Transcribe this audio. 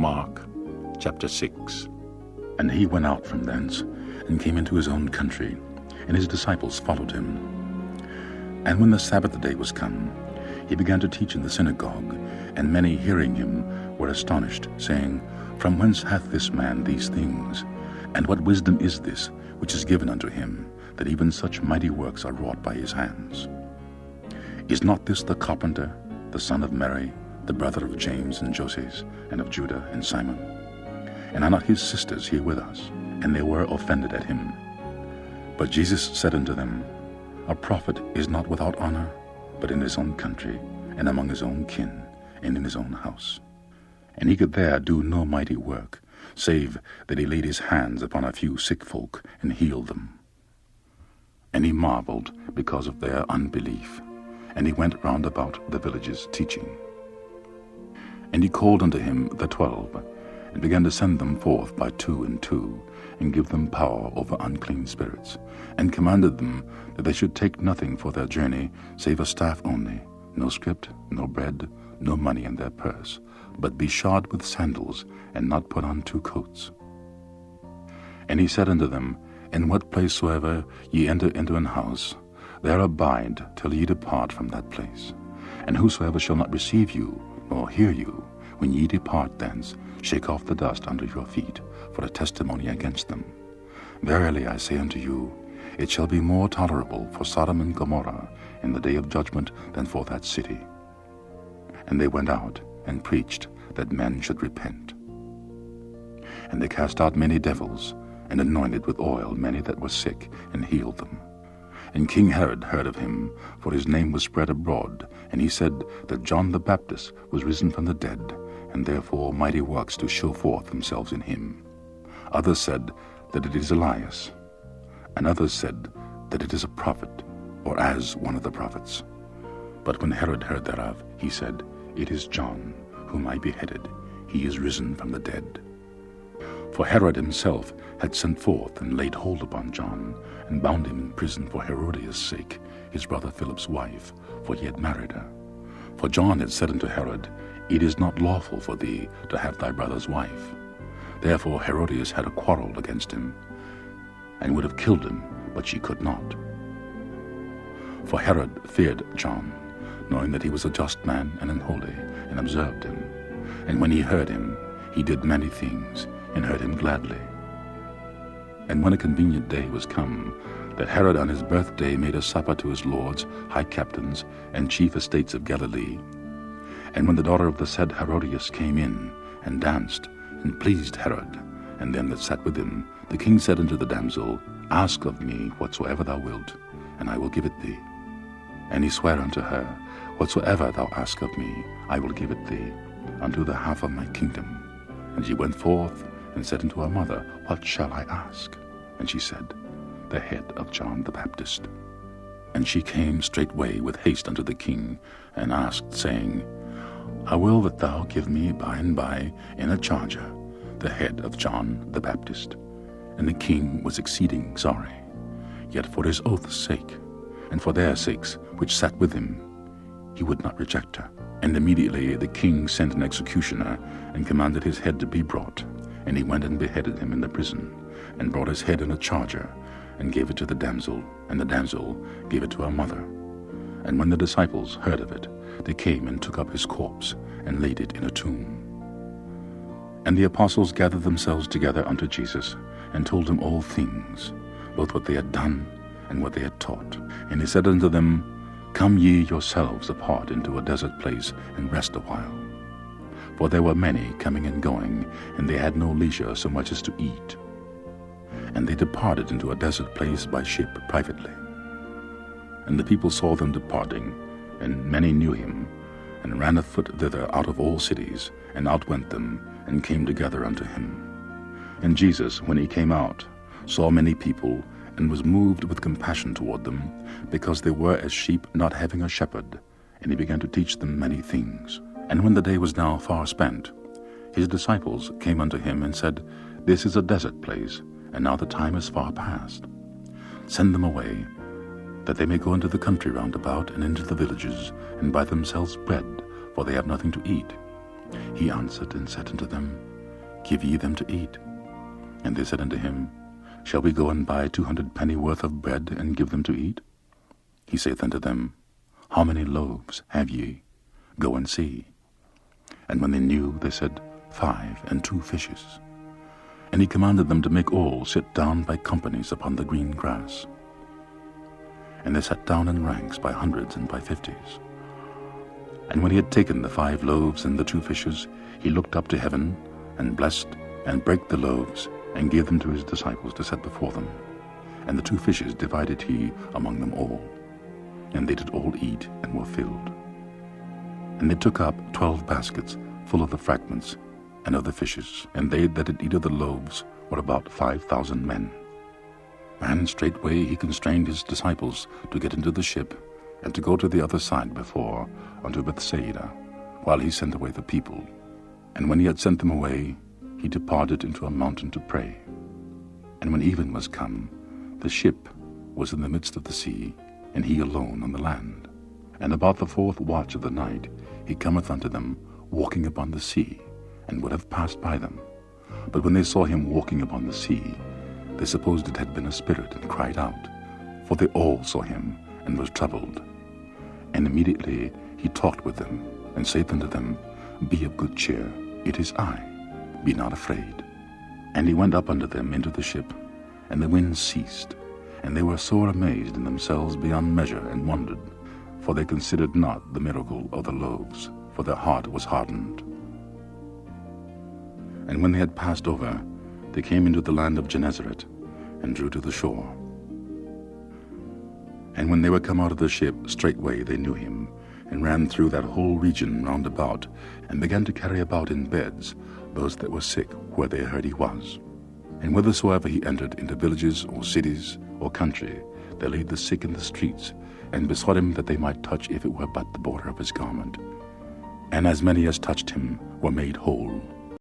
Mark chapter 6. And he went out from thence, and came into his own country, and his disciples followed him. And when the Sabbath day was come, he began to teach in the synagogue, and many hearing him were astonished, saying, From whence hath this man these things? And what wisdom is this which is given unto him, that even such mighty works are wrought by his hands? Is not this the carpenter, the son of Mary, the brother of James and Joses, and of Judah and Simon? And are not his sisters here with us? And they were offended at him. But Jesus said unto them, A prophet is not without honor, but in his own country, and among his own kin, and in his own house. And he could there do no mighty work, save that he laid his hands upon a few sick folk, and healed them. And he marveled because of their unbelief. And he went round about the villages teaching. And he called unto him the 12, and began to send them forth by 2 and 2, and give them power over unclean spirits, and commanded them that they should take nothing for their journey, save a staff only, no scrip, no bread, no money in their purse, but be shod with sandals, and not put on 2 coats. And he said unto them, In what place soever ye enter into an house, there abide till ye depart from that place. And whosoever shall not receive you, nor hear you, when ye depart thence, shake off the dust under your feet, for a testimony against them. Verily I say unto you, it shall be more tolerable for Sodom and Gomorrah in the day of judgment than for that city. And they went out and preached that men should repent. And they cast out many devils, and anointed with oil many that were sick, and healed them. And King Herod heard of him, for his name was spread abroad, and he said that John the Baptist was risen from the dead, and therefore mighty works do show forth themselves in him. Others said that it is Elias, and others said that it is a prophet, or as one of the prophets. But when Herod heard thereof, he said, It is John, whom I beheaded. He is risen from the dead. For Herod himself had sent forth and laid hold upon John, and bound him in prison for Herodias' sake, his brother Philip's wife, for he had married her. For John had said unto Herod, It is not lawful for thee to have thy brother's wife. Therefore Herodias had a quarrel against him, and would have killed him, but she could not. For Herod feared John, knowing that he was a just man and an holy, and observed him. And when he heard him, he did many things, and heard him gladly. And when a convenient day was come, that Herod on his birthday made a supper to his lords, high captains, and chief estates of Galilee. And when the daughter of the said Herodias came in, and danced, and pleased Herod, and them that sat with him, the king said unto the damsel, Ask of me whatsoever thou wilt, and I will give it thee. And he sware unto her, Whatsoever thou ask of me, I will give it thee, unto the half of my kingdom. And she went forth, and said unto her mother, What shall I ask? And she said, The head of John the Baptist. And she came straightway with haste unto the king, and asked, saying, I will that thou give me by and by in a charger the head of John the Baptist. And the king was exceeding sorry, yet for his oath's sake, and for their sakes which sat with him, he would not reject her. And immediately the king sent an executioner, and commanded his head to be brought. And he went and beheaded him in the prison, and brought his head in a charger, and gave it to the damsel, and the damsel gave it to her mother. And when the disciples heard of it, they came and took up his corpse, and laid it in a tomb. And the apostles gathered themselves together unto Jesus, and told him all things, both what they had done, and what they had taught. And he said unto them, Come ye yourselves apart into a desert place, and rest a while. For there were many coming and going, and they had no leisure so much as to eat. And they departed into a desert place by ship privately. And the people saw them departing, and many knew him, and ran afoot thither out of all cities, and outwent them, and came together unto him. And Jesus, when he came out, saw many people, and was moved with compassion toward them, because they were as sheep not having a shepherd. And he began to teach them many things. And when the day was now far spent, his disciples came unto him, and said, This is a desert place, and now the time is far past. Send them away, that they may go into the country round about, and into the villages, and buy themselves bread, for they have nothing to eat. He answered and said unto them, Give ye them to eat. And they said unto him, Shall we go and buy 200 pennyworth of bread, and give them to eat? He saith unto them, How many loaves have ye? Go and see. And when they knew, they said, 5 and 2 fishes. And he commanded them to make all sit down by companies upon the green grass. And they sat down in ranks by hundreds and by 50s. And when he had taken the 5 loaves and the 2 fishes, he looked up to heaven, and blessed, and brake the loaves, and gave them to his disciples to set before them. And the 2 fishes divided he among them all. And they did all eat, and were filled. And they took up 12 baskets full of the fragments, and of the fishes, and they that did eat of the loaves were about 5,000 men. And straightway he constrained his disciples to get into the ship, and to go to the other side before, unto Bethsaida, while he sent away the people. And when he had sent them away, he departed into a mountain to pray. And when even was come, the ship was in the midst of the sea, and he alone on the land. And about the 4th watch of the night he cometh unto them, walking upon the sea, and would have passed by them. But when they saw him walking upon the sea, they supposed it had been a spirit, and cried out. For they all saw him, and was troubled. And immediately he talked with them, and saith unto them, Be of good cheer, it is I, be not afraid. And he went up unto them into the ship, and the wind ceased, and they were sore amazed in themselves beyond measure, and wondered, for they considered not the miracle of the loaves, for their heart was hardened. And when they had passed over, they came into the land of Gennesaret, and drew to the shore. And when they were come out of the ship, straightway they knew him, and ran through that whole region round about, and began to carry about in beds those that were sick, where they heard he was. And whithersoever he entered, into villages or cities or country, they laid the sick in the streets, and besought him that they might touch, if it were but the border of his garment. And as many as touched him were made whole.